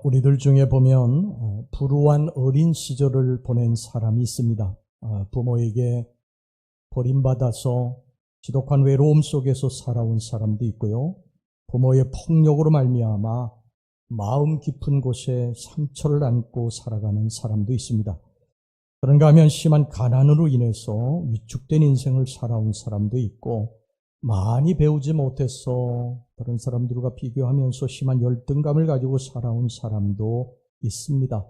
우리들 중에 보면 불우한 어린 시절을 보낸 사람이 있습니다. 부모에게 버림받아서 지독한 외로움 속에서 살아온 사람도 있고요. 부모의 폭력으로 말미암아 마음 깊은 곳에 상처를 안고 살아가는 사람도 있습니다. 그런가 하면 심한 가난으로 인해서 위축된 인생을 살아온 사람도 있고, 많이 배우지 못해서 다른 사람들과 비교하면서 심한 열등감을 가지고 살아온 사람도 있습니다.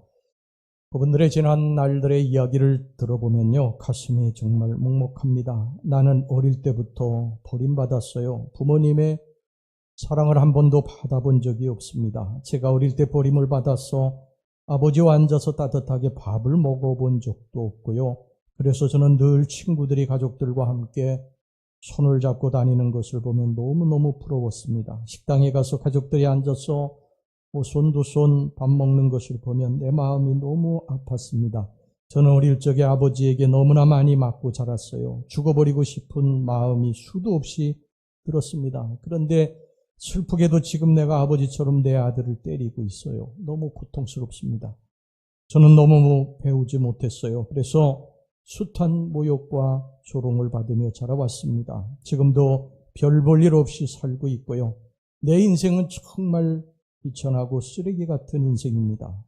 그분들의 지난 날들의 이야기를 들어보면요, 가슴이 정말 먹먹합니다. 나는 어릴 때부터 버림받았어요. 부모님의 사랑을 한 번도 받아본 적이 없습니다. 제가 어릴 때 버림을 받아서 아버지와 앉아서 따뜻하게 밥을 먹어본 적도 없고요. 그래서 저는 늘 친구들이 가족들과 함께 손을 잡고 다니는 것을 보면 너무너무 부러웠습니다. 식당에 가서 가족들이 앉아서 손 두 손 밥 먹는 것을 보면 내 마음이 너무 아팠습니다. 저는 어릴 적에 아버지에게 너무나 많이 맞고 자랐어요. 죽어버리고 싶은 마음이 수도 없이 들었습니다. 그런데 슬프게도 지금 내가 아버지처럼 내 아들을 때리고 있어요. 너무 고통스럽습니다. 저는 너무 배우지 못했어요. 그래서 숱한 모욕과 조롱을 받으며 자라왔습니다. 지금도 별 볼 일 없이 살고 있고요. 내 인생은 정말 비천하고 쓰레기 같은 인생입니다.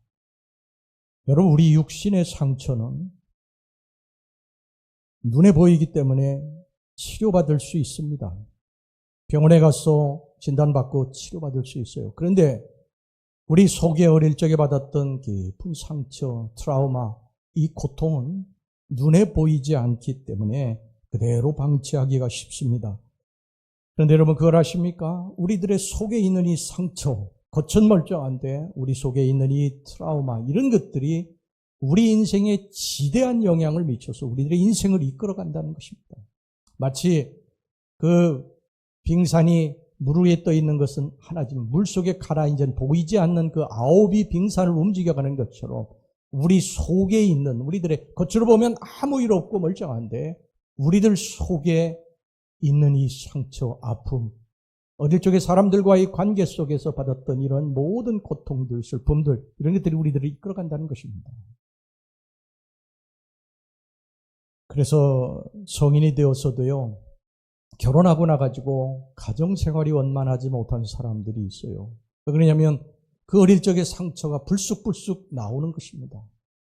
여러분, 우리 육신의 상처는 눈에 보이기 때문에 치료받을 수 있습니다. 병원에 가서 진단받고 치료받을 수 있어요. 그런데 우리 속에 어릴 적에 받았던 깊은 상처, 트라우마, 이 고통은 눈에 보이지 않기 때문에 그대로 방치하기가 쉽습니다. 그런데 여러분, 그걸 아십니까? 우리들의 속에 있는 이 상처, 겉은 멀쩡한데 우리 속에 있는 이 트라우마, 이런 것들이 우리 인생에 지대한 영향을 미쳐서 우리들의 인생을 이끌어간다는 것입니다. 마치 그 빙산이 물 위에 떠 있는 것은 하나지만 물 속에 가라앉은 보이지 않는 그 9이 빙산을 움직여가는 것처럼 우리 속에 있는, 우리들의 겉으로 보면 아무 일 없고 멀쩡한데 우리들 속에 있는 이 상처, 아픔, 어릴 적에 사람들과의 관계 속에서 받았던 이런 모든 고통들, 슬픔들, 이런 것들이 우리들을 이끌어간다는 것입니다. 그래서 성인이 되어서도요, 결혼하고 나가지고 가정생활이 원만하지 못한 사람들이 있어요. 왜 그러냐면 그 어릴 적의 상처가 불쑥불쑥 나오는 것입니다.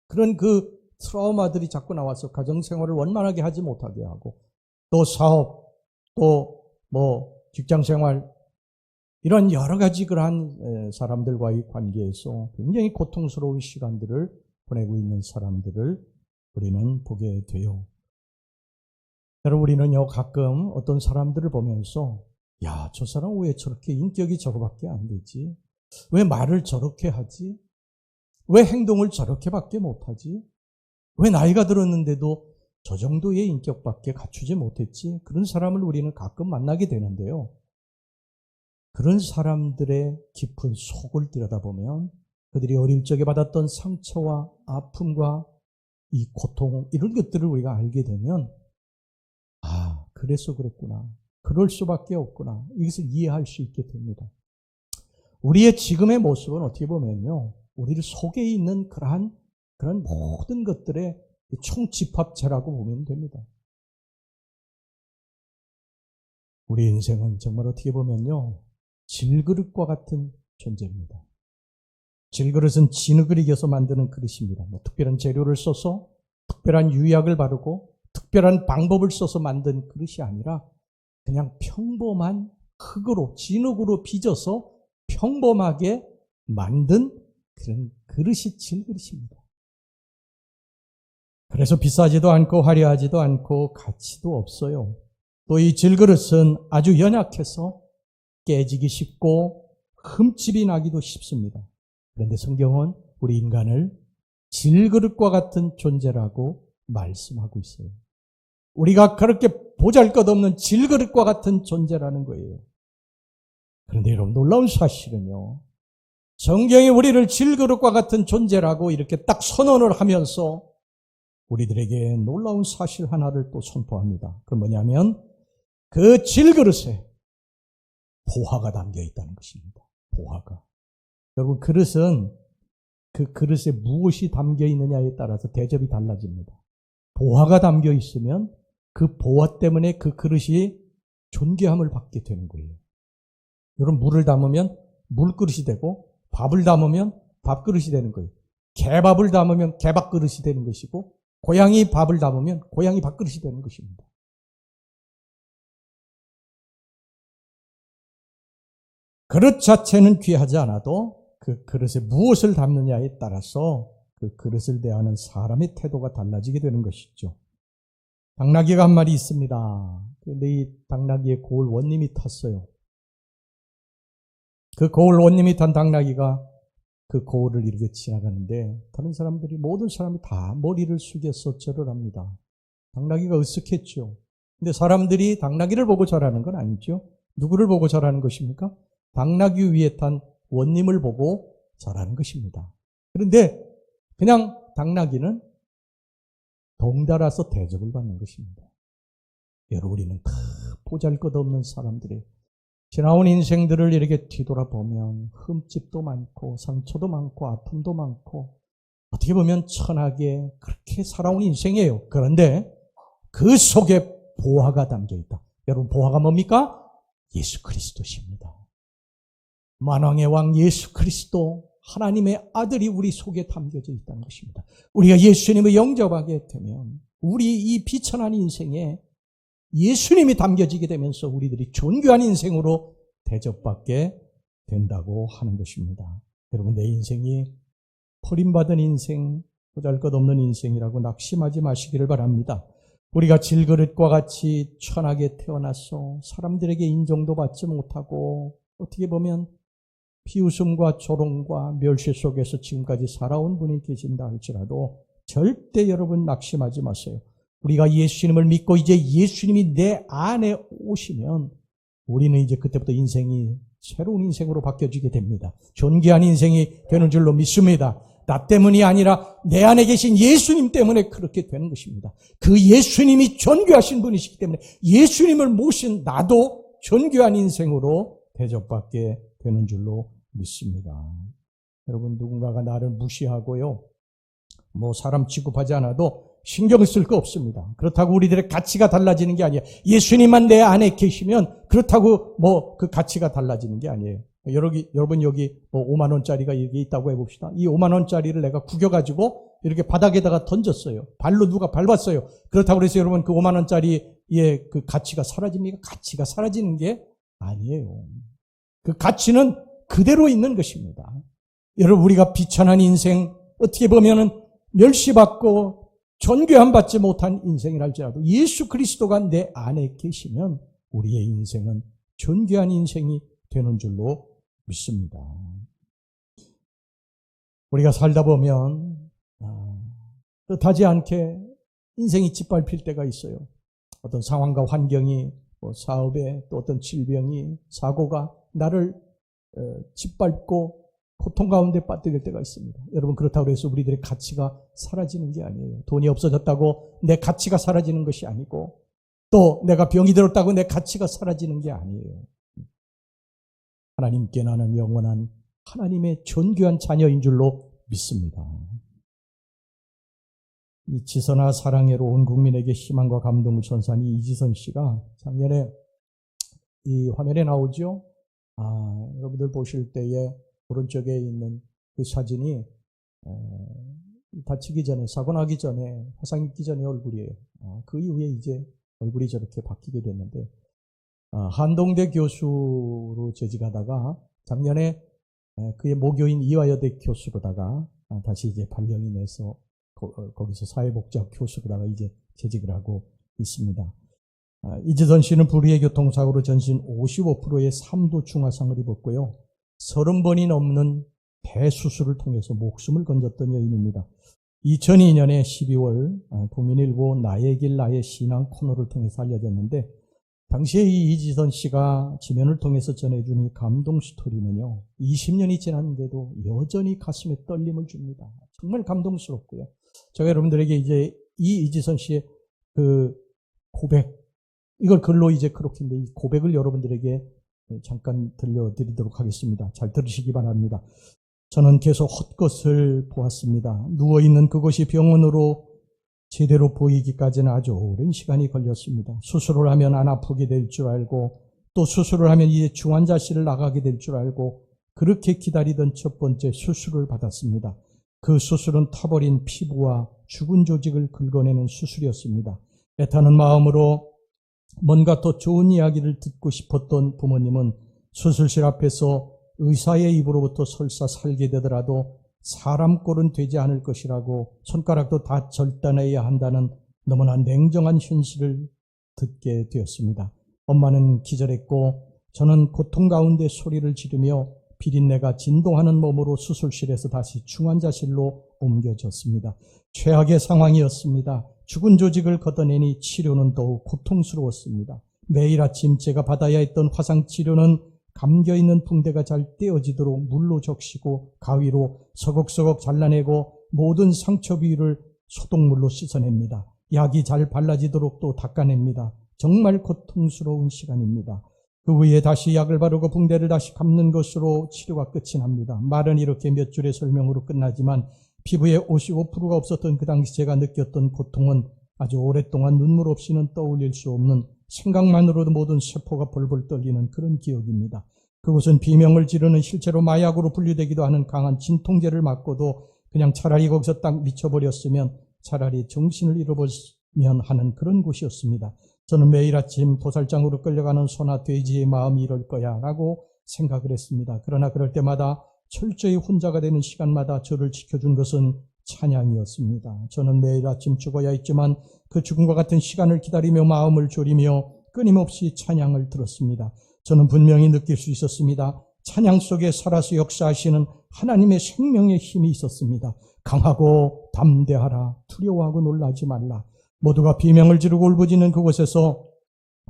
그런 그 트라우마들이 자꾸 나와서 가정생활을 원만하게 하지 못하게 하고, 또 사업, 또 직장생활, 이런 여러 가지 그러한 사람들과의 관계에서 굉장히 고통스러운 시간들을 보내고 있는 사람들을 우리는 보게 돼요. 여러분, 우리는요, 가끔 어떤 사람들을 보면서, 야, 저 사람 왜 저렇게 인격이 저거밖에 안 되지? 왜 말을 저렇게 하지? 왜 행동을 저렇게밖에 못하지? 왜 나이가 들었는데도 저 정도의 인격밖에 갖추지 못했지? 그런 사람을 우리는 가끔 만나게 되는데요. 그런 사람들의 깊은 속을 들여다보면 그들이 어릴 적에 받았던 상처와 아픔과 이 고통, 이런 것들을 우리가 알게 되면, 그래서 그랬구나, 그럴 수밖에 없구나, 이것을 이해할 수 있게 됩니다. 우리의 지금의 모습은 어떻게 보면요, 우리 속에 있는 그런 모든 것들의 총집합체라고 보면 됩니다. 우리 인생은 정말 어떻게 보면요, 질그릇과 같은 존재입니다. 질그릇은 진흙을 이겨서 만드는 그릇입니다. 특별한 재료를 써서, 특별한 유약을 바르고, 특별한 방법을 써서 만든 그릇이 아니라 그냥 평범한 흙으로, 진흙으로 빚어서 평범하게 만든 그런 그릇이 질그릇입니다. 그래서 비싸지도 않고 화려하지도 않고 가치도 없어요. 또 이 질그릇은 아주 연약해서 깨지기 쉽고 흠집이 나기도 쉽습니다. 그런데 성경은 우리 인간을 질그릇과 같은 존재라고 말씀하고 있어요. 우리가 그렇게 보잘것없는 질그릇과 같은 존재라는 거예요. 그런데 여러분, 놀라운 사실은요, 성경이 우리를 질그릇과 같은 존재라고 이렇게 딱 선언을 하면서 우리들에게 놀라운 사실 하나를 또 선포합니다. 그건 뭐냐면 그 질그릇에 보화가 담겨 있다는 것입니다. 보화가. 여러분, 그릇은 그 그릇에 무엇이 담겨 있느냐에 따라서 대접이 달라집니다. 보화가 담겨 있으면 그 보화 때문에 그 그릇이 존귀함을 받게 되는 거예요. 여러분, 물을 담으면 물그릇이 되고, 밥을 담으면 밥그릇이 되는 거예요. 개밥을 담으면 개밥그릇이 되는 것이고, 고양이 밥을 담으면 고양이 밥그릇이 되는 것입니다. 그릇 자체는 귀하지 않아도 그 그릇에 무엇을 담느냐에 따라서 그 그릇을 대하는 사람의 태도가 달라지게 되는 것이죠. 당나귀가 한 마리 있습니다. 그런데 이 당나귀의 고을 원님이 탔어요. 그 고을 원님이 탄 당나귀가 그 고을을 이렇게 지나가는데 다른 사람들이, 모든 사람이 다 머리를 숙여서 절을 합니다. 당나귀가 으쓱했죠. 근데 사람들이 당나귀를 보고 절하는 건 아니죠. 누구를 보고 절하는 것입니까? 당나귀 위에 탄 원님을 보고 절하는 것입니다. 그런데 그냥 당나귀는 덩달아서 대접을 받는 것입니다. 여러분, 우리는 다 보잘것없는 사람들이 지나온 인생들을 이렇게 뒤돌아보면 흠집도 많고 상처도 많고 아픔도 많고 어떻게 보면 천하게 그렇게 살아온 인생이에요. 그런데 그 속에 보화가 담겨 있다. 여러분, 보화가 뭡니까? 예수 그리스도십니다. 만왕의 왕 예수 그리스도, 하나님의 아들이 우리 속에 담겨져 있다는 것입니다. 우리가 예수님을 영접하게 되면 우리 이 비천한 인생에 예수님이 담겨지게 되면서 우리들이 존귀한 인생으로 대접받게 된다고 하는 것입니다. 여러분, 내 인생이 버림받은 인생, 보잘것없는 인생이라고 낙심하지 마시기를 바랍니다. 우리가 질그릇과 같이 천하게 태어나서 사람들에게 인정도 받지 못하고 어떻게 보면 비웃음과 조롱과 멸시 속에서 지금까지 살아온 분이 계신다 할지라도 절대 여러분 낙심하지 마세요. 우리가 예수님을 믿고 이제 예수님이 내 안에 오시면 우리는 이제 그때부터 인생이 새로운 인생으로 바뀌어지게 됩니다. 존귀한 인생이 되는 줄로 믿습니다. 나 때문이 아니라 내 안에 계신 예수님 때문에 그렇게 되는 것입니다. 그 예수님이 존귀하신 분이시기 때문에 예수님을 모신 나도 존귀한 인생으로 대접받게 되는 줄로 믿습니다. 여러분, 누군가가 나를 무시하고요, 사람 취급하지 않아도 신경을 쓸 거 없습니다. 그렇다고 우리들의 가치가 달라지는 게 아니에요. 예수님만 내 안에 계시면 그렇다고 그 가치가 달라지는 게 아니에요. 여러분 여기 5만 원짜리가 여기 있다고 해봅시다. 이 5만 원짜리를 내가 구겨가지고 이렇게 바닥에다가 던졌어요. 발로 누가 밟았어요. 그렇다고 해서 여러분 그 5만 원짜리의 그 가치가 사라집니까? 가치가 사라지는 게 아니에요. 그 가치는 그대로 있는 것입니다. 여러분, 우리가 비천한 인생, 어떻게 보면은 멸시받고 존귀함 받지 못한 인생이랄지라도 예수 그리스도가 내 안에 계시면 우리의 인생은 존귀한 인생이 되는 줄로 믿습니다. 우리가 살다 보면 뜻하지 않게 인생이 짓밟힐 때가 있어요. 어떤 상황과 환경이, 사업에, 또 어떤 질병이, 사고가 나를 짓밟고 고통 가운데 빠뜨릴 때가 있습니다. 여러분, 그렇다고 해서 우리들의 가치가 사라지는 게 아니에요. 돈이 없어졌다고 내 가치가 사라지는 것이 아니고, 또 내가 병이 들었다고 내 가치가 사라지는 게 아니에요. 하나님께 나는 영원한 하나님의 존귀한 자녀인 줄로 믿습니다. 이 지선아 사랑해로 온 국민에게 희망과 감동을 선사한 이지선 씨가 작년에 이 화면에 나오죠? 여러분들 보실 때에 오른쪽에 있는 그 사진이 다치기 전에, 사고 나기 전에, 화상 입기 전의 얼굴이에요. 그 이후에 이제 얼굴이 저렇게 바뀌게 됐는데, 한동대 교수로 재직하다가 작년에 그의 모교인 이화여대 교수로다가 다시 이제 발령이 내서 거기서 사회복지학 교수로다가 이제 재직을 하고 있습니다. 이지선 씨는 불의의 교통사고로 전신 55%의 3도 중화상을 입었고요. 30번이 넘는 대수술을 통해서 목숨을 건졌던 여인입니다. 2002년에 12월 국민일보 나의 길 나의 신앙 코너를 통해서 알려졌는데, 당시에 이 이지선 씨가 지면을 통해서 전해준 이 감동 스토리는요, 20년이 지났는데도 여전히 가슴에 떨림을 줍니다. 정말 감동스럽고요. 제가 여러분들에게 이제 이 이지선 씨의 그 고백, 이걸 글로 이제 그렇게인데 이 고백을 여러분들에게 잠깐 들려드리도록 하겠습니다. 잘 들으시기 바랍니다. 저는 계속 헛것을 보았습니다. 누워있는 그곳이 병원으로 제대로 보이기까지는 아주 오랜 시간이 걸렸습니다. 수술을 하면 안 아프게 될 줄 알고 또 수술을 하면 이제 중환자실을 나가게 될 줄 알고 그렇게 기다리던 첫 번째 수술을 받았습니다. 그 수술은 타버린 피부와 죽은 조직을 긁어내는 수술이었습니다. 애타는 마음으로 뭔가 더 좋은 이야기를 듣고 싶었던 부모님은 수술실 앞에서 의사의 입으로부터 설사 살게 되더라도 사람 꼴은 되지 않을 것이라고 손가락도 다 절단해야 한다는 너무나 냉정한 현실을 듣게 되었습니다. 엄마는 기절했고 저는 고통 가운데 소리를 지르며 비린내가 진동하는 몸으로 수술실에서 다시 중환자실로 옮겨졌습니다. 최악의 상황이었습니다. 죽은 조직을 걷어내니 치료는 더욱 고통스러웠습니다. 매일 아침 제가 받아야 했던 화상치료는 감겨있는 붕대가 잘 떼어지도록 물로 적시고 가위로 서걱서걱 잘라내고 모든 상처 부위를 소독물로 씻어냅니다. 약이 잘 발라지도록 또 닦아냅니다. 정말 고통스러운 시간입니다. 그 후에 다시 약을 바르고 붕대를 다시 감는 것으로 치료가 끝이 납니다. 말은 이렇게 몇 줄의 설명으로 끝나지만 피부에 55%가 없었던 그 당시 제가 느꼈던 고통은 아주 오랫동안 눈물 없이는 떠올릴 수 없는 생각만으로도 모든 세포가 벌벌 떨리는 그런 기억입니다. 그곳은 비명을 지르는 실제로 마약으로 분류되기도 하는 강한 진통제를 맞고도 그냥 차라리 거기서 딱 미쳐버렸으면 차라리 정신을 잃어버리면 하는 그런 곳이었습니다. 저는 매일 아침 도살장으로 끌려가는 소나 돼지의 마음이 이럴 거야 라고 생각을 했습니다. 그러나 그럴 때마다 철저히 혼자가 되는 시간마다 저를 지켜준 것은 찬양이었습니다. 저는 매일 아침 죽어야 했지만 그 죽음과 같은 시간을 기다리며 마음을 졸이며 끊임없이 찬양을 들었습니다. 저는 분명히 느낄 수 있었습니다. 찬양 속에 살아서 역사하시는 하나님의 생명의 힘이 있었습니다. 강하고 담대하라, 두려워하고 놀라지 말라. 모두가 비명을 지르고 울부짖는 그곳에서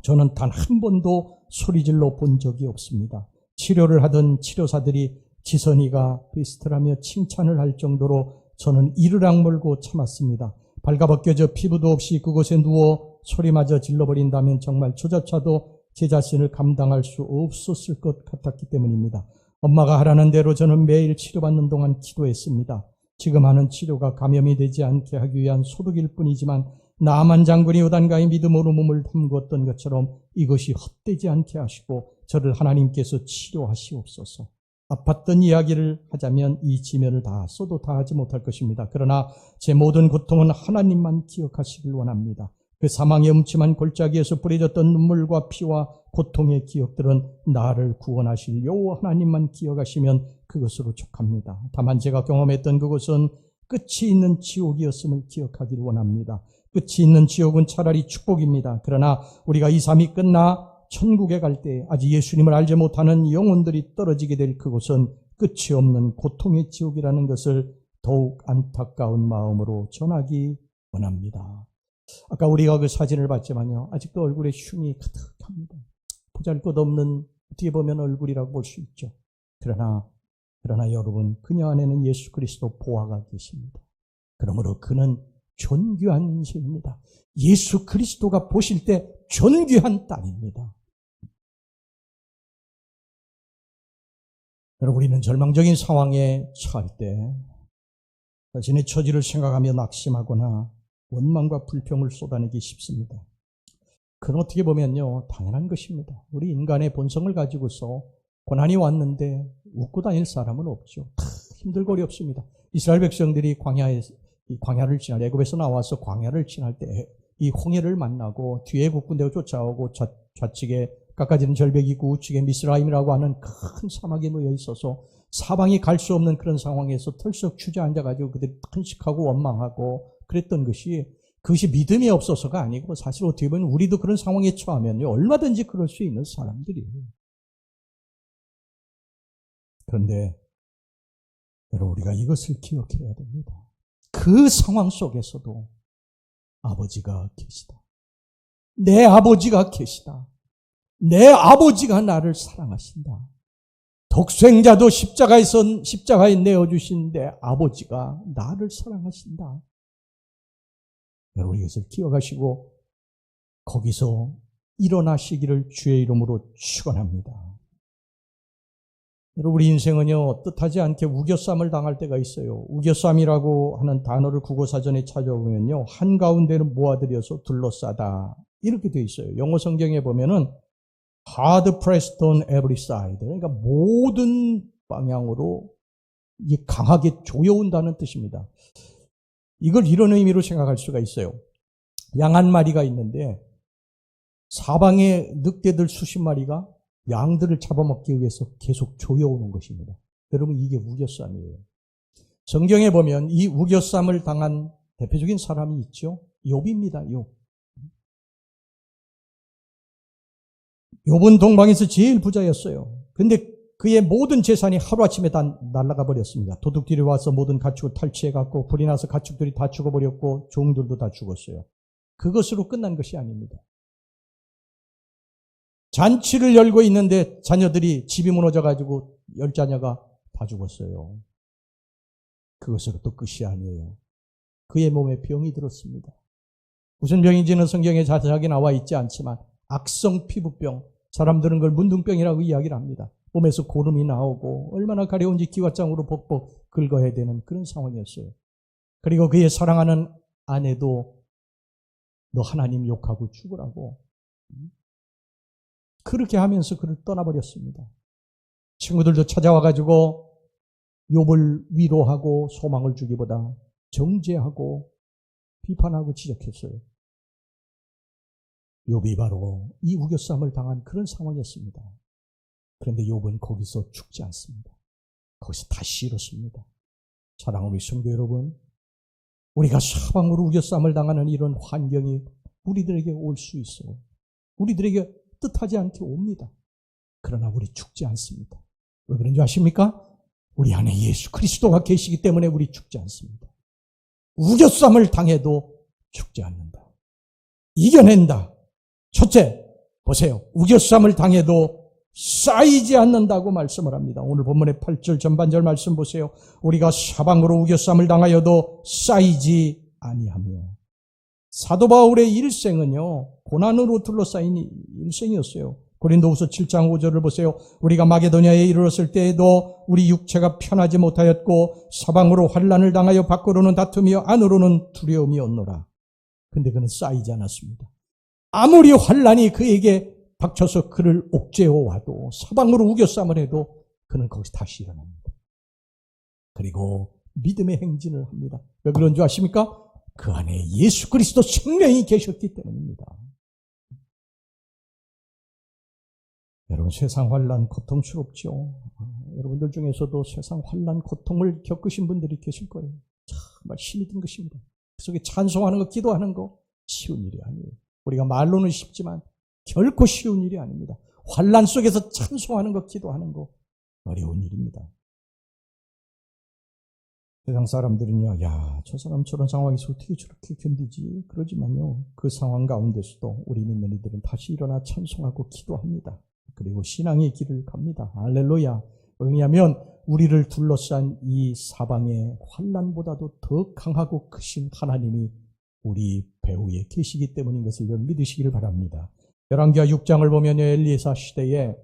저는 단 한 번도 소리질러 본 적이 없습니다. 치료를 하던 치료사들이 지선이가 베스트라며 칭찬을 할 정도로 저는 이를 악물고 참았습니다. 발가벗겨져 피부도 없이 그곳에 누워 소리마저 질러버린다면 정말 저조차도 제 자신을 감당할 수 없었을 것 같았기 때문입니다. 엄마가 하라는 대로 저는 매일 치료받는 동안 기도했습니다. 지금 하는 치료가 감염이 되지 않게 하기 위한 소독일 뿐이지만 나만 장군이 요단강의 믿음으로 몸을 담궜던 것처럼 이것이 헛되지 않게 하시고 저를 하나님께서 치료하시옵소서. 아팠던 이야기를 하자면 이 지면을 다 써도 다 하지 못할 것입니다. 그러나 제 모든 고통은 하나님만 기억하시길 원합니다. 그 사망의 음침한 골짜기에서 뿌려졌던 눈물과 피와 고통의 기억들은 나를 구원하실 여호와 하나님만 기억하시면 그것으로 족합니다. 다만 제가 경험했던 그것은 끝이 있는 지옥이었음을 기억하길 원합니다. 끝이 있는 지옥은 차라리 축복입니다. 그러나 우리가 이 삶이 끝나 천국에 갈 때 아직 예수님을 알지 못하는 영혼들이 떨어지게 될 그곳은 끝이 없는 고통의 지옥이라는 것을 더욱 안타까운 마음으로 전하기 원합니다. 아까 우리가 그 사진을 봤지만요, 아직도 얼굴에 흉이 가득합니다. 보잘것없는 어떻게 보면 얼굴이라고 볼 수 있죠. 그러나 여러분, 그녀 안에는 예수 그리스도 보화가 계십니다. 그러므로 그는 존귀한 인생입니다. 예수 그리스도가 보실 때 존귀한 딸입니다. 여러분, 우리는 절망적인 상황에 처할 때 자신의 처지를 생각하며 낙심하거나 원망과 불평을 쏟아내기 쉽습니다. 그건 어떻게 보면요, 당연한 것입니다. 우리 인간의 본성을 가지고서 고난이 왔는데 웃고 다닐 사람은 없죠. 다 힘들고 어렵습니다. 이스라엘 백성들이 광야를 지날, 애굽에서 나와서 광야를 지날 때 이 홍해를 만나고 뒤에 국군대가 쫓아오고 좌측에 깎아지는 절벽이 있고 우측에 미스라임이라고 하는 큰 사막에 놓여 있어서 사방이 갈 수 없는 그런 상황에서 털썩 주저앉아가지고 그들이 탄식하고 원망하고 그랬던 그것이 믿음이 없어서가 아니고 사실 어떻게 보면 우리도 그런 상황에 처하면요, 얼마든지 그럴 수 있는 사람들이에요. 그런데 여러분, 우리가 이것을 기억해야 됩니다. 그 상황 속에서도 아버지가 계시다. 내 아버지가 계시다. 내 아버지가 나를 사랑하신다. 독생자도 십자가에 내어주신 내 아버지가 나를 사랑하신다. 여러분, 이것을 기억하시고 거기서 일어나시기를 주의 이름으로 축원합니다. 여러분, 우리 인생은요, 뜻하지 않게 우겨쌈을 당할 때가 있어요. 우겨쌈이라고 하는 단어를 국어사전에 찾아보면요, 한가운데는 모아들여서 둘러싸다, 이렇게 되어 있어요. 영어 성경에 보면은 hard pressed on every side, 그러니까 모든 방향으로 이게 강하게 조여온다는 뜻입니다. 이걸 이런 의미로 생각할 수가 있어요. 양 한 마리가 있는데 사방에 늑대들 수십 마리가 양들을 잡아먹기 위해서 계속 조여오는 것입니다. 여러분, 이게 우겨쌈이에요. 성경에 보면 이 우겨쌈을 당한 대표적인 사람이 있죠. 욥입니다. 욥. 욥은 동방에서 제일 부자였어요. 근데 그의 모든 재산이 하루아침에 다 날아가 버렸습니다. 도둑들이 와서 모든 가축을 탈취해갖고 불이 나서 가축들이 다 죽어버렸고 종들도 다 죽었어요. 그것으로 끝난 것이 아닙니다. 잔치를 열고 있는데 자녀들이 집이 무너져가지고 10자녀가 다 죽었어요. 그것으로 또 끝이 아니에요. 그의 몸에 병이 들었습니다. 무슨 병인지는 성경에 자세하게 나와 있지 않지만 악성 피부병, 사람들은 그걸 문둥병이라고 이야기를 합니다. 몸에서 고름이 나오고 얼마나 가려운지 기왓장으로 벅벅 긁어야 되는 그런 상황이었어요. 그리고 그의 사랑하는 아내도 너 하나님 욕하고 죽으라고 그렇게 하면서 그를 떠나버렸습니다. 친구들도 찾아와가지고 욥을 위로하고 소망을 주기보다 정죄하고 비판하고 지적했어요. 욥이 바로 이 우겨쌈을 당한 그런 상황이었습니다. 그런데 욥은 거기서 죽지 않습니다. 거기서 다시 일어섭니다. 사랑하는 우리 성도 여러분, 우리가 사방으로 우겨쌈을 당하는 이런 환경이 우리들에게 올 수 있어요. 우리들에게 뜻하지 않게 옵니다. 그러나 우리 죽지 않습니다. 왜 그런지 아십니까? 우리 안에 예수 그리스도가 계시기 때문에 우리 죽지 않습니다. 우겨쌈을 당해도 죽지 않는다. 이겨낸다. 첫째, 보세요. 우겨쌈을 당해도 쌓이지 않는다고 말씀을 합니다. 오늘 본문의 8절 전반절 말씀 보세요. 우리가 사방으로 우겨쌈을 당하여도 쌓이지 아니하며. 사도 바울의 일생은요, 고난으로 둘러싸인 일생이었어요. 고린도후서 7장 5절을 보세요. 우리가 마게도냐에 이르렀을 때에도 우리 육체가 편하지 못하였고 사방으로 환난을 당하여 밖으로는 다툼이요 안으로는 두려움이었노라. 근데 그는 쌓이지 않았습니다. 아무리 환난이 그에게 닥쳐서 그를 옥죄어 와도 사방으로 우겨쌈을 해도 그는 거기서 다시 일어납니다. 그리고 믿음의 행진을 합니다. 왜 그런 줄 아십니까? 그 안에 예수 그리스도 생명이 계셨기 때문입니다. 여러분, 세상 환난 고통스럽죠. 여러분들 중에서도 세상 환난 고통을 겪으신 분들이 계실 거예요. 정말 힘이 든 것입니다. 그 속에 찬송하는 거, 기도하는 거 쉬운 일이 아니에요. 우리가 말로는 쉽지만 결코 쉬운 일이 아닙니다. 환난 속에서 찬송하는 거, 기도하는 거 어려운 일입니다. 세상 사람들은요, 야, 저 사람 저런 상황에서 어떻게 저렇게 견디지? 그러지만요, 그 상황 가운데서도 우리 믿는 이들은 다시 일어나 찬송하고 기도합니다. 그리고 신앙의 길을 갑니다. 할렐루야. 왜냐하면 우리를 둘러싼 이 사방의 환난보다도 더 강하고 크신 하나님이 우리 배후에 계시기 때문인 것을 믿으시기를 바랍니다. 열왕기하 6장을 보면 엘리사 시대에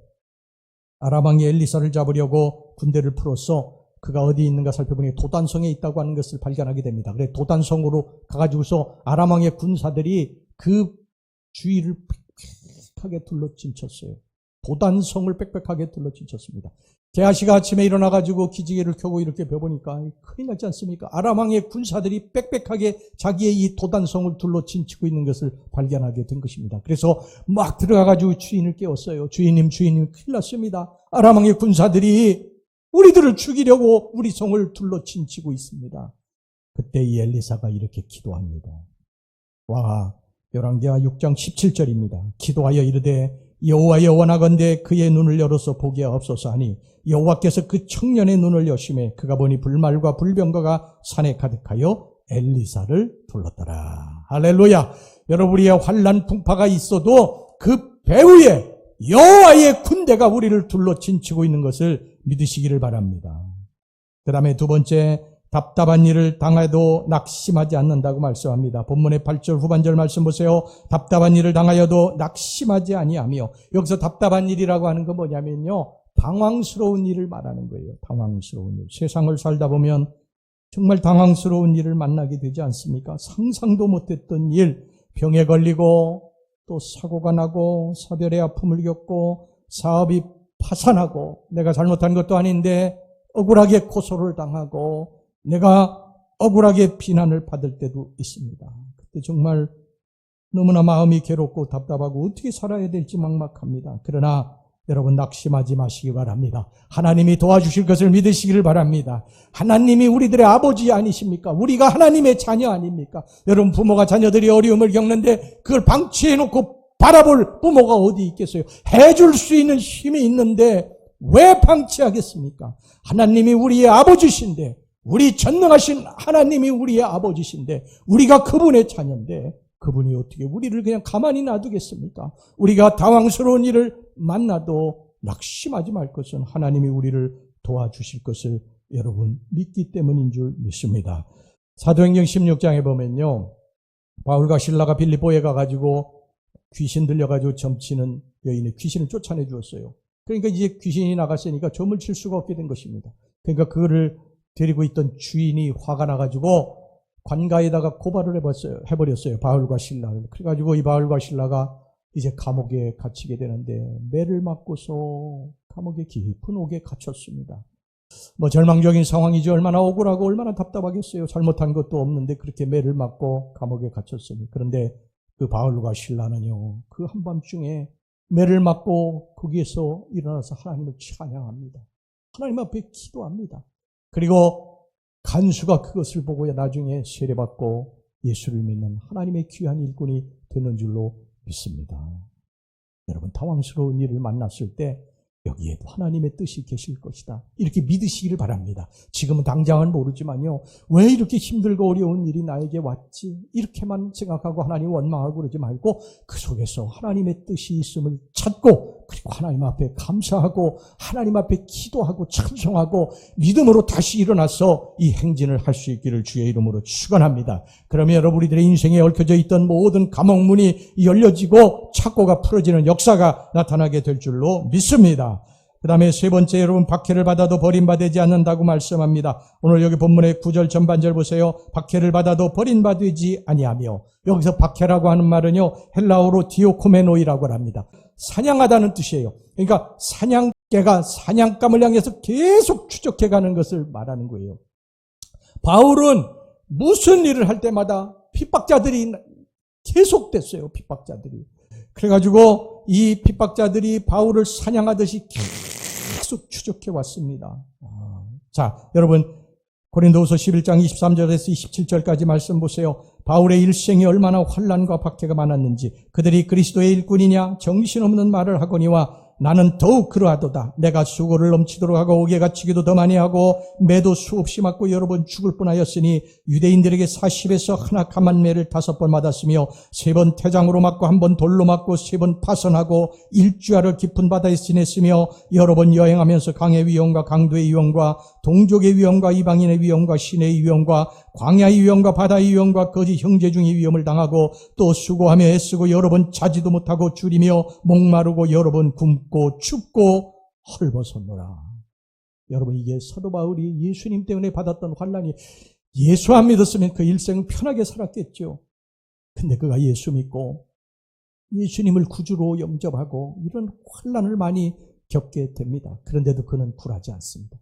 아람 왕이 엘리사를 잡으려고 군대를 풀어서 그가 어디 있는가 살펴보니 도단성에 있다고 하는 것을 발견하게 됩니다. 그래 도단성으로 가가지고서 아람 왕의 군사들이 그 주위를 빽빽하게 둘러친쳤어요. 도단성을 빽빽하게 둘러친쳤습니다. 게하시가 아침에 일어나가지고 기지개를 켜고 이렇게 벼보니까 큰일 났지 않습니까? 아람 왕의 군사들이 빽빽하게 자기의 이 도단성을 둘러친치고 있는 것을 발견하게 된 것입니다. 그래서 막 들어가가지고 주인을 깨웠어요. 주인님 큰일 났습니다. 아람 왕의 군사들이 우리들을 죽이려고 우리 성을 둘러친치고 있습니다. 그때 이 엘리사가 이렇게 기도합니다. 와, 열왕기하 6장 17절입니다. 기도하여 이르되 여호와여 원하건대 그의 눈을 열어서 보게 하옵소서 하니 여호와께서 그 청년의 눈을 여심해 그가 보니 불말과 불병거가 산에 가득하여 엘리사를 둘렀더라. 할렐루야. 여러분, 우리의 환난 풍파가 있어도 그 배후에 여호와의 군대가 우리를 둘러친치고 있는 것을 믿으시기를 바랍니다. 그 다음에 두 번째, 답답한 일을 당해도 낙심하지 않는다고 말씀합니다. 본문의 8절 후반절 말씀 보세요. 답답한 일을 당하여도 낙심하지 아니하며. 여기서 답답한 일이라고 하는 건 뭐냐면요, 당황스러운 일을 말하는 거예요. 당황스러운 일. 세상을 살다 보면 정말 당황스러운 일을 만나게 되지 않습니까? 상상도 못했던 일, 병에 걸리고 또 사고가 나고 사별의 아픔을 겪고 사업이 파산하고 내가 잘못한 것도 아닌데 억울하게 고소를 당하고 내가 억울하게 비난을 받을 때도 있습니다. 그때 정말 너무나 마음이 괴롭고 답답하고 어떻게 살아야 될지 막막합니다. 그러나 여러분 낙심하지 마시기 바랍니다. 하나님이 도와주실 것을 믿으시기를 바랍니다. 하나님이 우리들의 아버지 아니십니까? 우리가 하나님의 자녀 아닙니까? 여러분 부모가 자녀들이 어려움을 겪는데 그걸 방치해놓고 바라볼 부모가 어디 있겠어요? 해줄 수 있는 힘이 있는데 왜 방치하겠습니까? 하나님이 우리의 아버지신데 우리 전능하신 하나님이 우리의 아버지신데 우리가 그분의 자녀인데 그분이 어떻게 우리를 그냥 가만히 놔두겠습니까? 우리가 당황스러운 일을 만나도 낙심하지 말 것은 하나님이 우리를 도와주실 것을 여러분 믿기 때문인 줄 믿습니다. 사도행전 16장에 보면요. 바울과 실라가 빌립보에 가가지고 귀신 들려가지고 점치는 여인의 귀신을 쫓아내 주었어요. 그러니까 이제 귀신이 나갔으니까 점을 칠 수가 없게 된 것입니다. 그러니까 그거를 데리고 있던 주인이 화가 나가지고 관가에다가 고발을 해버렸어요. 바울과 실라를. 그래가지고 이 바울과 실라가 이제 감옥에 갇히게 되는데 매를 맞고서 감옥에 깊은 옥에 갇혔습니다. 절망적인 상황이죠. 얼마나 억울하고 얼마나 답답하겠어요. 잘못한 것도 없는데 그렇게 매를 맞고 감옥에 갇혔으니. 그런데 그 바울과 실라는요. 그 한밤중에 매를 맞고 거기에서 일어나서 하나님을 찬양합니다. 하나님 앞에 기도합니다. 그리고 간수가 그것을 보고 나중에 세례받고 예수를 믿는 하나님의 귀한 일꾼이 되는 줄로 믿습니다. 여러분 당황스러운 일을 만났을 때 여기에도 하나님의 뜻이 계실 것이다. 이렇게 믿으시기를 바랍니다. 지금은 당장은 모르지만요. 왜 이렇게 힘들고 어려운 일이 나에게 왔지? 이렇게만 생각하고 하나님 원망하고 그러지 말고 그 속에서 하나님의 뜻이 있음을 찾고 그리고 하나님 앞에 감사하고 하나님 앞에 기도하고 찬송하고 믿음으로 다시 일어나서 이 행진을 할 수 있기를 주의 이름으로 축원합니다. 그러면 여러분 우리들의 인생에 얽혀져 있던 모든 감옥문이 열려지고 착고가 풀어지는 역사가 나타나게 될 줄로 믿습니다. 그 다음에 세 번째 여러분 박해를 받아도 버림받지 않는다고 말씀합니다. 오늘 여기 본문의 9절 전반절 보세요. 박해를 받아도 버림받지 아니하며 여기서 박해라고 하는 말은요. 헬라어로 디오코메노이라고 합니다. 사냥하다는 뜻이에요. 그러니까 사냥개가 사냥감을 향해서 계속 추적해가는 것을 말하는 거예요. 바울은 무슨 일을 할 때마다 핍박자들이 계속됐어요. 핍박자들이. 그래가지고 이 핍박자들이 바울을 사냥하듯이 계속 추적해 왔습니다. 자, 여러분 고린도후서 11장 23절에서 27절까지 말씀 보세요. 바울의 일생이 얼마나 환난과 박해가 많았는지 그들이 그리스도의 일꾼이냐 정신없는 말을 하거니와 나는 더욱 그러하도다. 내가 수고를 넘치도록 하고 옥에 갇히기도 더 많이 하고 매도 수없이 맞고 여러 번 죽을 뻔하였으니 유대인들에게 40에서 하나 감한 매를 5번 맞았으며 3번 태장으로 맞고 1번 돌로 맞고 3번 파선하고 일주야를 깊은 바다에 지냈으며 여러 번 여행하면서 강의 위험과 강도의 위험과 동족의 위험과 이방인의 위험과 시내의 위험과 광야의 위험과 바다의 위험과 거짓 형제 중의 위험을 당하고 또 수고하며 애쓰고 여러 번 자지도 못하고 줄이며 목마르고 여러 번 굶고 춥고 헐벗었노라. 여러분 이게 사도 바울이 예수님 때문에 받았던 환난이 예수 안 믿었으면 그 일생은 편하게 살았겠죠. 근데 그가 예수 믿고 예수님을 구주로 영접하고 이런 환난을 많이 겪게 됩니다. 그런데도 그는 굴하지 않습니다.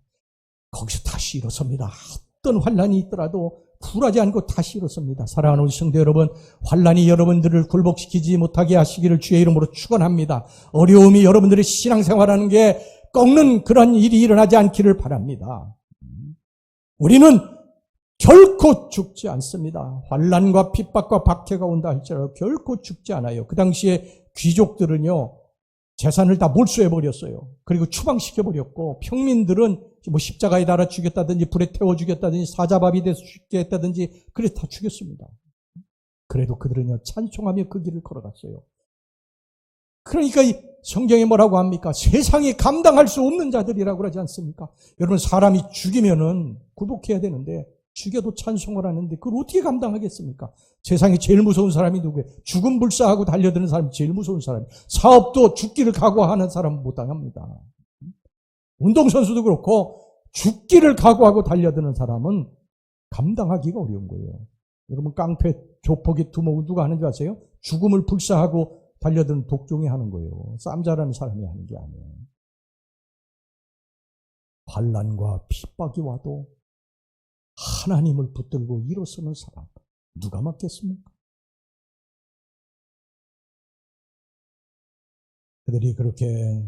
거기서 다시 일어섭니다. 어떤 환난이 있더라도 굴하지 않고 다시 일어섭니다. 사랑하는 우리 성도 여러분, 환난이 여러분들을 굴복시키지 못하게 하시기를 주의 이름으로 축원합니다. 어려움이 여러분들의 신앙생활하는 게 꺾는 그런 일이 일어나지 않기를 바랍니다. 우리는 결코 죽지 않습니다. 환난과 핍박과 박해가 온다 할지라도 결코 죽지 않아요. 그 당시에 귀족들은요, 재산을 다 몰수해버렸어요. 그리고 추방시켜버렸고 평민들은 뭐 십자가에 달아 죽였다든지 불에 태워 죽였다든지 사자밥이 돼서 죽게 했다든지 그래서 다 죽였습니다. 그래도 그들은요 찬송하며 그 길을 걸어갔어요. 그러니까 이 성경에 뭐라고 합니까? 세상에 감당할 수 없는 자들이라고 그러지 않습니까? 여러분 사람이 죽이면은 굴복해야 되는데 죽여도 찬송을 하는데 그걸 어떻게 감당하겠습니까? 세상에 제일 무서운 사람이 누구예요? 죽음 불사하고 달려드는 사람이 제일 무서운 사람이에요. 사업도 죽기를 각오하는 사람은 못 당합니다. 운동선수도 그렇고 죽기를 각오하고 달려드는 사람은 감당하기가 어려운 거예요. 여러분 깡패, 조폭이 두목 누가 하는 줄 아세요? 죽음을 불사하고 달려드는 독종이 하는 거예요. 싸움 잘하는 사람이 하는 게 아니에요. 환난과 핍박이 와도 하나님을 붙들고 일어서는 사람 누가 맞겠습니까? 그들이 그렇게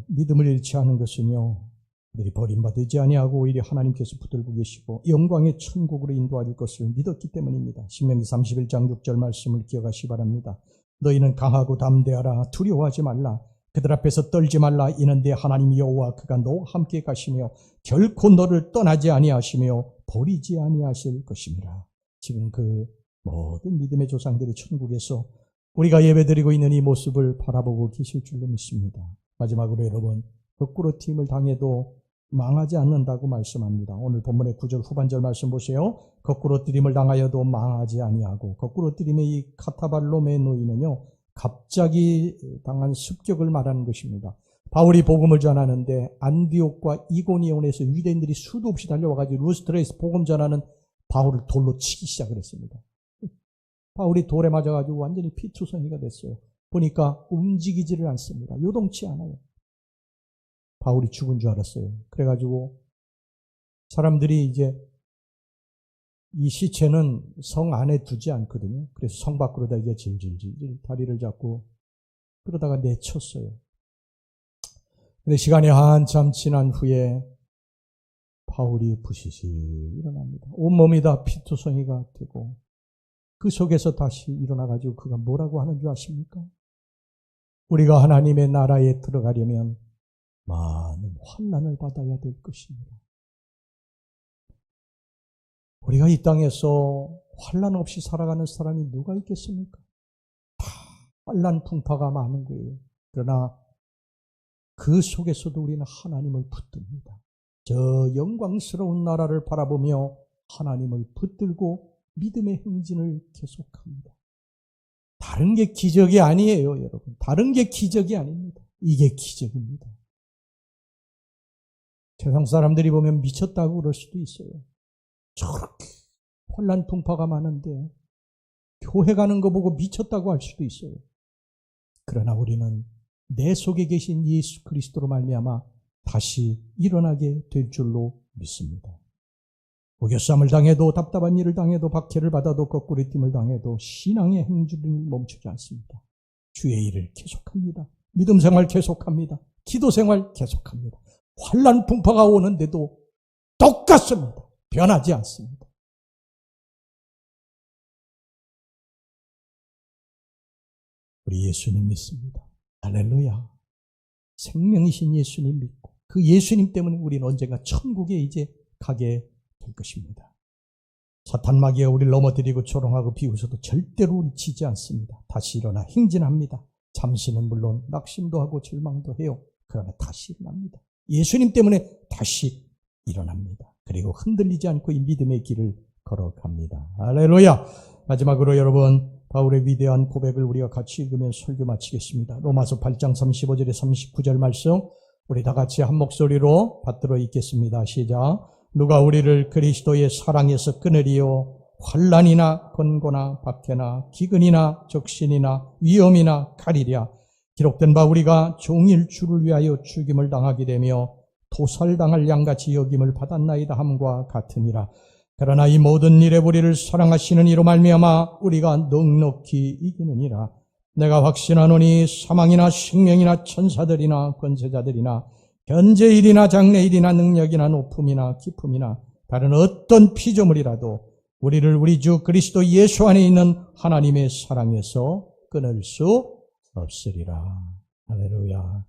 믿음을 잃지 않은 것은요, 그들이 버림받지 아니하고 오히려 하나님께서 붙들고 계시고 영광의 천국으로 인도하실 것을 믿었기 때문입니다. 신명기 31장 6절 말씀을 기억하시기 바랍니다. 너희는 강하고 담대하라. 두려워하지 말라. 그들 앞에서 떨지 말라. 이는 내 하나님 여호와 그가 너와 함께 가시며 결코 너를 떠나지 아니하시며 버리지 아니하실 것입니다. 지금 그 모든 믿음의 조상들이 천국에서 우리가 예배드리고 있는 이 모습을 바라보고 계실 줄로 믿습니다. 마지막으로 여러분, 거꾸로 팀을 당해도 망하지 않는다고 말씀합니다. 오늘 본문의 9절 후반절 말씀 보세요. 거꾸로 뛰림을 당하여도 망하지 아니하고, 거꾸로 뛰림의 이 카타발롬의 노인은요, 갑자기 당한 습격을 말하는 것입니다. 바울이 복음을 전하는데 안디옥과 이고니온에서 유대인들이 수도 없이 달려와가지고 루스트라에서 복음 전하는 바울을 돌로 치기 시작을 했습니다. 바울이 돌에 맞아가지고 완전히 피투성이가 됐어요. 보니까 움직이지를 않습니다. 요동치 않아요. 바울이 죽은 줄 알았어요. 그래가지고 사람들이 이제 이 시체는 성 안에 두지 않거든요. 그래서 성 밖으로다 이제 질질질 다리를 잡고 그러다가 내쳤어요. 근데 시간이 한참 지난 후에 바울이 부시시 일어납니다. 온몸이 다 피투성이가 되고 그 속에서 다시 일어나가지고 그가 뭐라고 하는 줄 아십니까? 우리가 하나님의 나라에 들어가려면 많은 환난을 받아야 될 것입니다. 우리가 이 땅에서 환난 없이 살아가는 사람이 누가 있겠습니까? 다 환난 풍파가 많은 거예요. 그러나 그 속에서도 우리는 하나님을 붙듭니다. 저 영광스러운 나라를 바라보며 하나님을 붙들고 믿음의 행진을 계속합니다. 다른 게 기적이 아니에요, 여러분. 다른 게 기적이 아닙니다. 이게 기적입니다. 세상 사람들이 보면 미쳤다고 그럴 수도 있어요. 저렇게 혼란 풍파가 많은데 교회 가는 거 보고 미쳤다고 할 수도 있어요. 그러나 우리는 내 속에 계신 예수 그리스도로 말미암아 다시 일어나게 될 줄로 믿습니다. 목욕삼을 당해도 답답한 일을 당해도 박해를 받아도 거꾸로 뜸을 당해도 신앙의 행진은 멈추지 않습니다. 주의 일을 계속합니다. 믿음 생활 계속합니다. 기도 생활 계속합니다. 환난 풍파가 오는데도 똑같습니다. 변하지 않습니다. 우리 예수님 믿습니다. 할렐루야. 생명이신 예수님 믿고 그 예수님 때문에 우리는 언젠가 천국에 이제 가게 될 것입니다. 사탄 마귀가 우리를 넘어뜨리고 조롱하고 비웃어도 절대로 우리 지지 않습니다. 다시 일어나 행진합니다. 잠시는 물론 낙심도 하고 절망도 해요. 그러나 다시 일어납니다. 예수님 때문에 다시 일어납니다. 그리고 흔들리지 않고 이 믿음의 길을 걸어갑니다. 할렐루야. 마지막으로 여러분, 바울의 위대한 고백을 우리가 같이 읽으면 설교 마치겠습니다. 로마서 8장 35절에 39절 말씀 우리 다 같이 한 목소리로 받들어 읽겠습니다. 시작. 누가 우리를 그리스도의 사랑에서 끊으리요? 환난이나 권고나 박해나 기근이나 적신이나 위험이나 칼이랴. 기록된 바 우리가 종일 주를 위하여 죽임을 당하게 되며 도살당할 양같이 여김을 받았나이다 함과 같으니라. 그러나 이 모든 일에 우리를 사랑하시는 이로 말미암아 우리가 넉넉히 이기느니라. 내가 확신하노니 사망이나 생명이나 천사들이나 권세자들이나 현재일이나 장래일이나 능력이나 높음이나 깊음이나 다른 어떤 피조물이라도 우리를 우리 주 그리스도 예수 안에 있는 하나님의 사랑에서 끊을 수 없으리라. 할렐루야.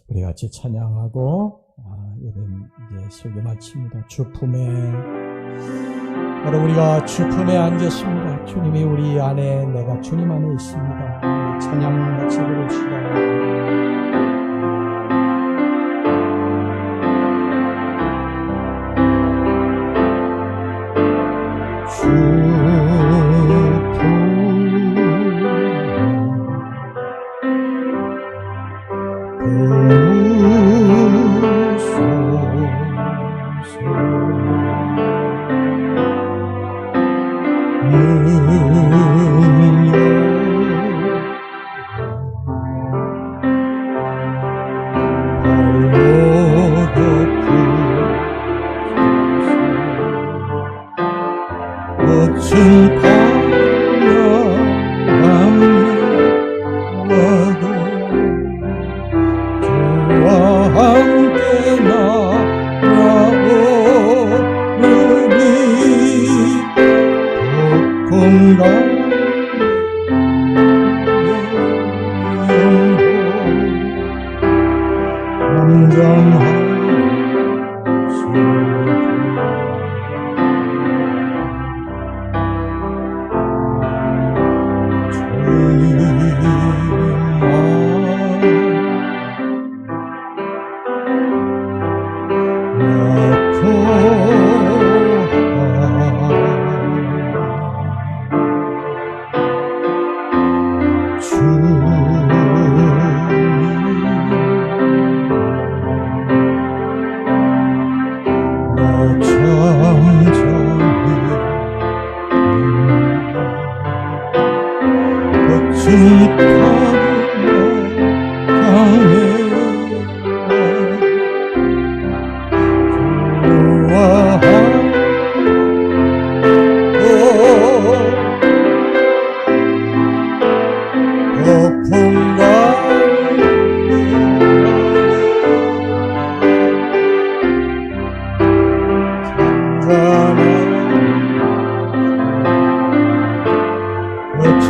우리 같이 찬양하고 이제 설교 마칩니다. 주품에 여러분 우리가 주품에 앉았습니다. 주님이 우리 안에 내가 주님 안에 있습니다. 찬양 같이 부릅시다. 주품에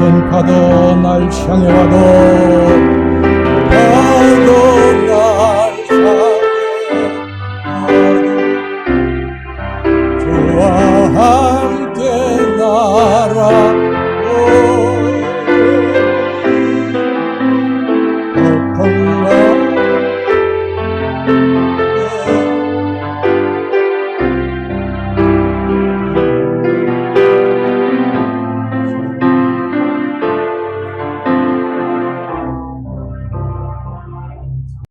거천 가도 날 향해 와도